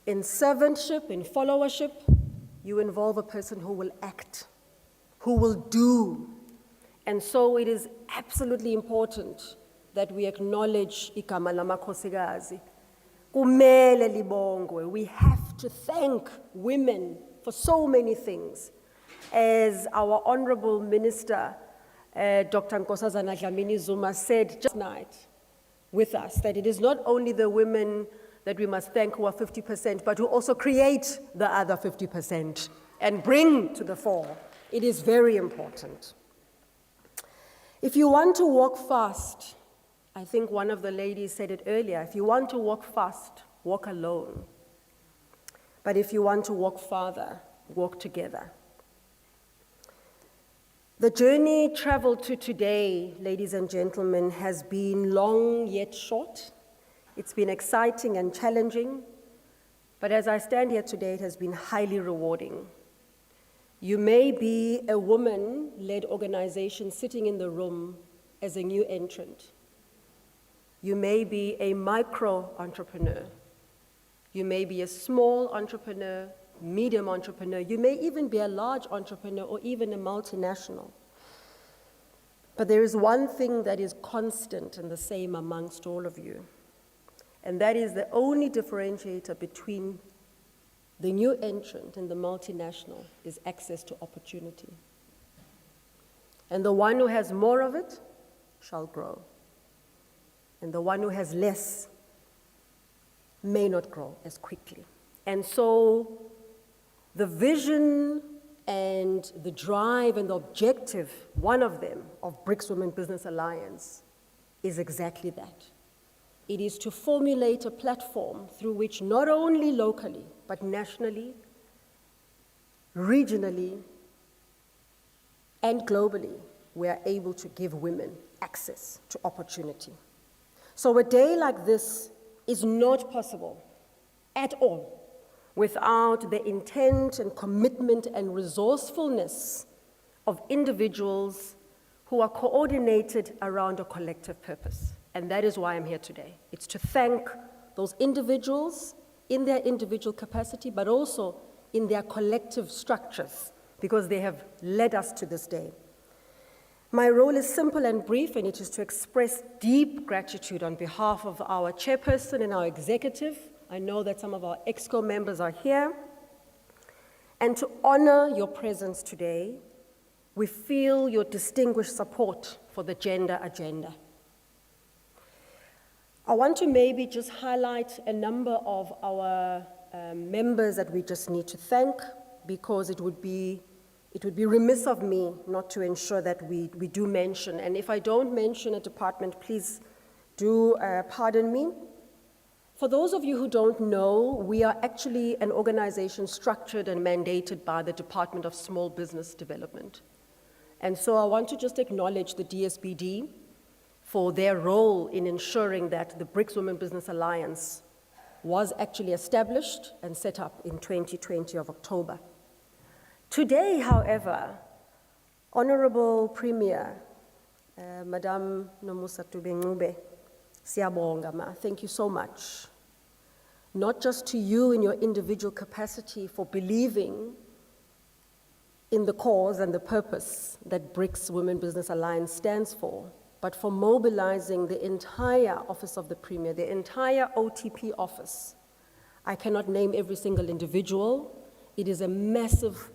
In servantship, in followership, you involve a person who will act, who will do. And so it is absolutely important that we acknowledge igama lamakhosikazi. Kumele libongwe. We have to thank women for so many things. As our Honorable Minister, Dr. Nkosazana Dlamini Zuma said just night with us, that it is not only the women that we must thank who are 50%, but who also create the other 50% and bring to the fore. It is very important. If you want to walk fast, I think one of the ladies said it earlier, if you want to walk fast, walk alone. But if you want to walk farther, walk together. The journey traveled to today, ladies and gentlemen, has been long yet short. It's been exciting and challenging, but as I stand here today, it has been highly rewarding. You may be a woman-led organization sitting in the room as a new entrant. You may be a micro-entrepreneur. You may be a small entrepreneur, medium entrepreneur. You may even be a large entrepreneur or even a multinational. But there is one thing that is constant and the same amongst all of you. And that is the only differentiator between the new entrant and the multinational is access to opportunity. And the one who has more of it shall grow. And the one who has less may not grow as quickly. And so the vision and the drive and the objective, one of them, of Brics Women Business Alliance is exactly that. It is to formulate a platform through which not only locally, but nationally, regionally, and globally, we are able to give women access to opportunity. So a day like this is not possible at all without the intent and commitment and resourcefulness of individuals who are coordinated around a collective purpose. And that is why I'm here today. It's to thank those individuals in their individual capacity, but also in their collective structures, because they have led us to this day. My role is simple and brief, and it is to express deep gratitude on behalf of our chairperson and our executive. I know that some of our EXCO members are here. And to honor your presence today, we feel your distinguished support for the gender agenda. I want to maybe just highlight a number of our members that we just need to thank, because it would be remiss of me not to ensure that we do mention. And if I don't mention a department, please do pardon me. For those of you who don't know, we are actually an organization structured and mandated by the Department of Small Business Development. And so I want to just acknowledge the DSBD for their role in ensuring that the Brics Women Business Alliance was actually established and set up in 2020 of October. Today, however, Honorable Premier, Madam Nomusa Tubengube, siyabonga ma, thank you so much. Not just to you in your individual capacity for believing in the cause and the purpose that Brics Women Business Alliance stands for, but for mobilizing the entire Office of the Premier, the entire OTP office. I cannot name every single individual. It is a massive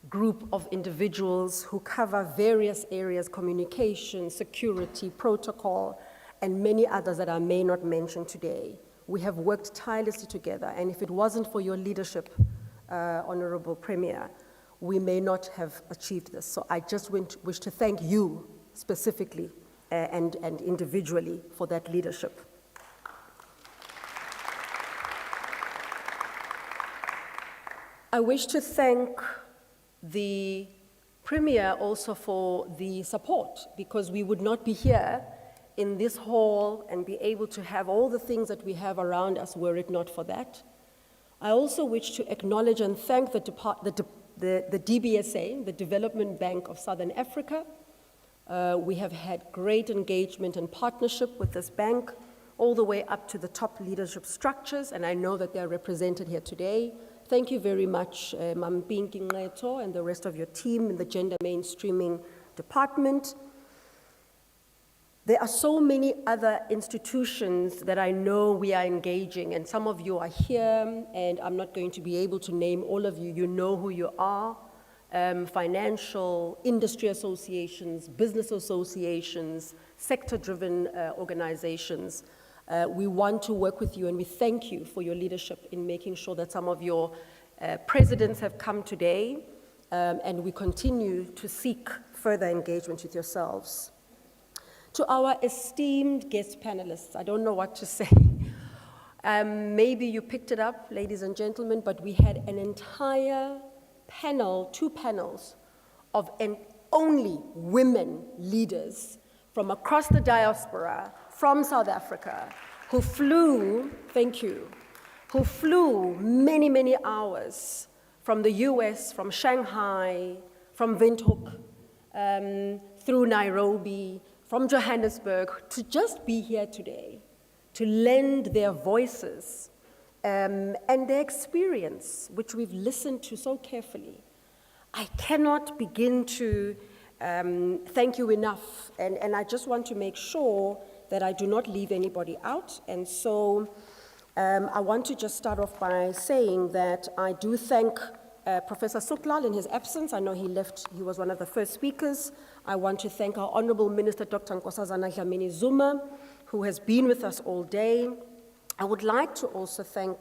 group of individuals who cover various areas: communication, security, protocol, and many others that I may not mention today. We have worked tirelessly together, and if it wasn't for your leadership, Honorable Premier, we may not have achieved this. So I just wish to thank you specifically and individually for that leadership. I wish to thank the Premier also for the support, because we would not be here in this hall and be able to have all the things that we have around us were it not for that. I also wish to acknowledge and thank the DBSA, the Development Bank of Southern Africa. We have had great engagement and partnership with this bank. all the way up to the top leadership structures, and I know that they're represented here today. Thank you very much, Mampinki Ngqetho and the rest of your team in the gender mainstreaming department. There are so many other institutions that I know we are engaging, and some of you are here, and I'm not going to be able to name all of you. You know who you are. Financial, industry associations, business associations, sector-driven organizations. We want to work with you, and we thank you for your leadership in making sure that some of your presidents have come today, and we continue to seek further engagement with yourselves. To our esteemed guest panelists, I don't know what to say. Maybe you picked it up, ladies and gentlemen, but we had an entire panel, 2 panels, of only women leaders from across the diaspora, from South Africa, who flew, thank you, who flew many, many hours from the US, from Shanghai, from Windhoek, through Nairobi, from Johannesburg, to just be here today, to lend their voices and their experience, which we've listened to so carefully. I cannot begin to thank you enough, and I just want to make sure that I do not leave anybody out, and so I want to just start off by saying that I do thank Professor Suklal in his absence. I know he left, he was one of the first speakers. I want to thank our Honorable Minister, Dr. Nkosazana Dlamini Zuma, who has been with us all day. I would like to also thank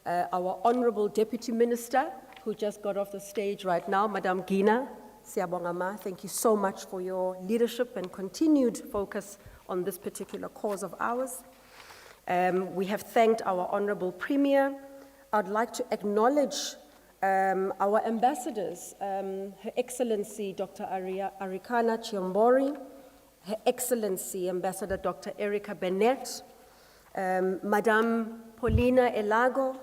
our Honorable Deputy Minister, who just got off the stage right now, Madam Gina Siabongama. Thank you so much for your leadership and continued focus on this particular cause of ours. We have thanked our Honorable Premier. I'd like to acknowledge our ambassadors, Her Excellency Dr. Arikana Chiombori, Her Excellency Ambassador Dr. Erica Bennett, Madame Paulina Elago.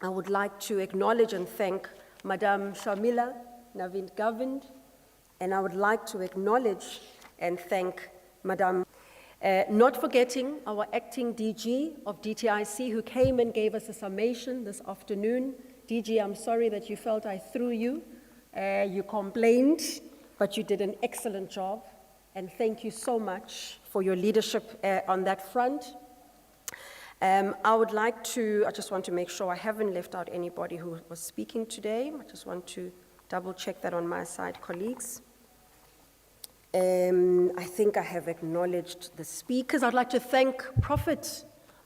I would like to acknowledge and thank Madame Shamila Navind Govind, and I would like to acknowledge and thank Madame, not forgetting our acting DG of DTIC, who came and gave us a summation this afternoon. DG, I'm sorry that you felt I threw you. You complained, but you did an excellent job, and thank you so much for your leadership on that front. I just want to make sure I haven't left out anybody who was speaking today. I just want to double check that on my side, colleagues. I think I have acknowledged the speakers. I'd like to thank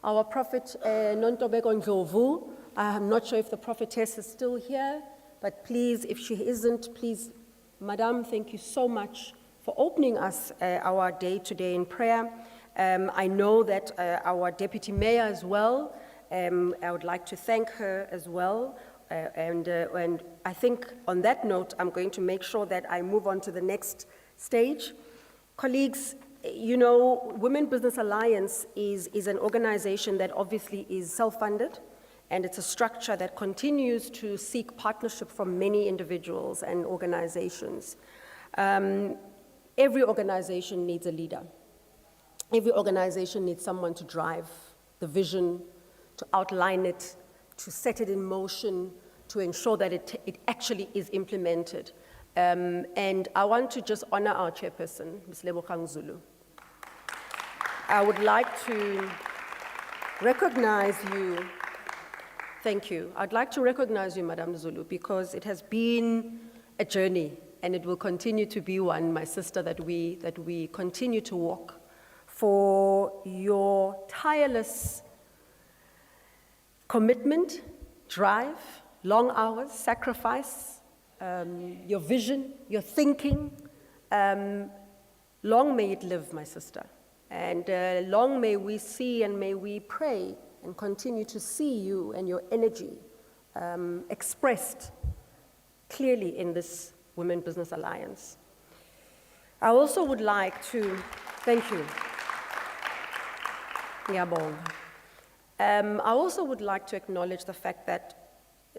our Prophet Nontobeko Ndlovu. I'm not sure if the prophetess is still here, but please, if she isn't, please, Madam, thank you so much for opening us our day today in prayer. I know that our Deputy Mayor as well, I would like to thank her as well. And I think on that note, I'm going to make sure that I move on to the next stage. Colleagues, you know, Women Business Alliance is an organization that obviously is self-funded, and it's a structure that continues to seek partnership from many individuals and organizations. Every organization needs a leader. Every organization needs someone to drive the vision, to outline it, to set it in motion, to ensure that it actually is implemented. And I want to just honor our chairperson, Ms. Lebogang Zulu. I would like to recognize you. Thank you. I'd like to recognize you, Madam Zulu, because it has been a journey, and it will continue to be one, my sister, that we continue to walk, for your tireless commitment, drive, long hours, sacrifice, your vision, your thinking. Long may it live, my sister. And long may we see and may we pray and continue to see you and your energy expressed clearly in this Women Business Alliance. I also would like to, thank you. I also would like to acknowledge the fact that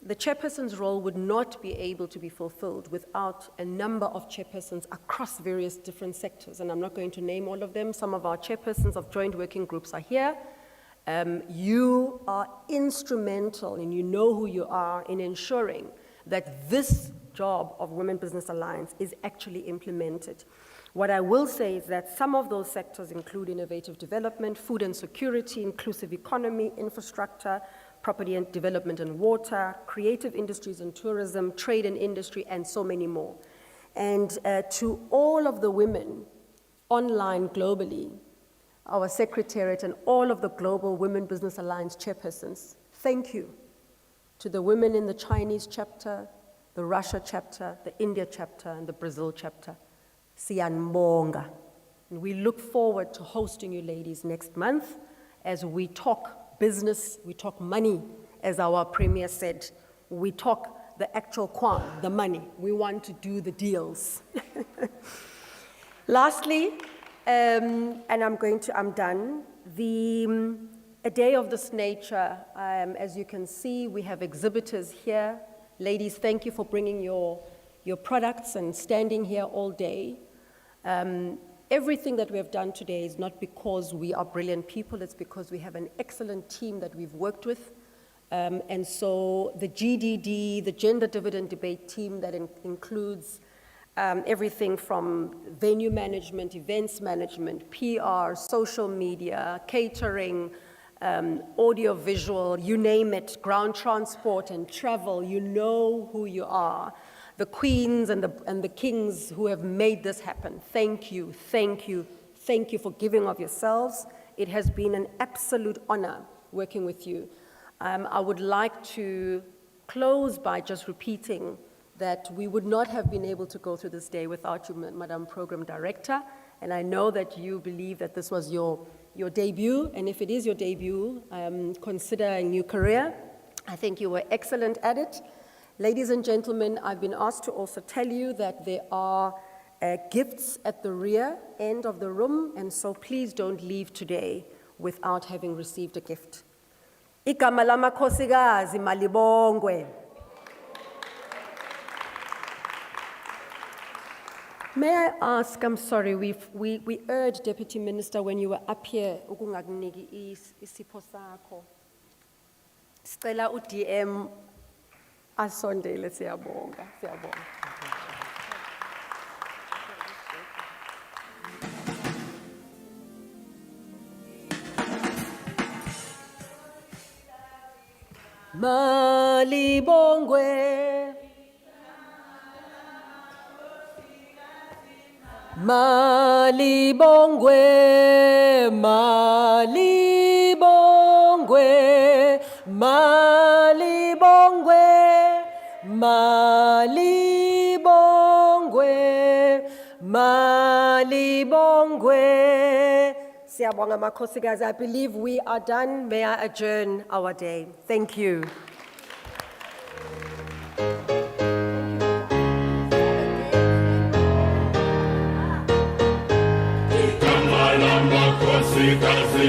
the chairperson's role would not be able to be fulfilled without a number of chairpersons across various different sectors, and I'm not going to name all of them. Some of our chairpersons of joint working groups are here, You are instrumental, and you know who you are, in ensuring that this job of Women Business Alliance is actually implemented. What I will say is that some of those sectors include innovative development, food and security, inclusive economy, infrastructure, property and development and water, creative industries and tourism, trade and industry, and so many more. And to all of the women online globally, our Secretariat and all of the Global Women Business Alliance chairpersons, thank you. To the women in the Chinese chapter, the Russia chapter, the India chapter, and the Brazil chapter, siyanbonga. And we look forward to hosting you ladies next month as we talk business, we talk money, as our Premier said. We talk the actual quant, the money. We want to do the deals. Lastly, and I'm done. A day of this nature, as you can see, we have exhibitors here. Ladies, thank you for bringing your products and standing here all day. Everything that we have done today is not because we are brilliant people, it's because we have an excellent team that we've worked with. And so the GDD, the Gender Dividend Debate team that includes everything from venue management, events management, PR, social media, catering, audio visual, you name it, ground transport and travel, you know who you are. The queens and the kings who have made this happen. Thank you, thank you, thank you for giving of yourselves. It has been an absolute honor working with you. I would like to close by just repeating that we would not have been able to go through this day without you, Madam Program Director, and I know that you believe that this was your debut, and if it is your debut, consider a new career. I think you were excellent at it. Ladies and gentlemen, I've been asked to also tell you that there are gifts at the rear end of the room, and so please don't leave today without having received a gift. Igama lamakhosikazi malibongwe. May I ask, I'm sorry, we urged Deputy Minister when you were up here, ukungakuniki isipho sakho. Sicela u-DM asondele, siyabonga, siyabonga. Malibongwe. Malibongwe, malibongwe, malibongwe, malibongwe, malibongwe. Siyabonga makhosikazi. I believe we are done. May I adjourn our day. Thank you. Kazi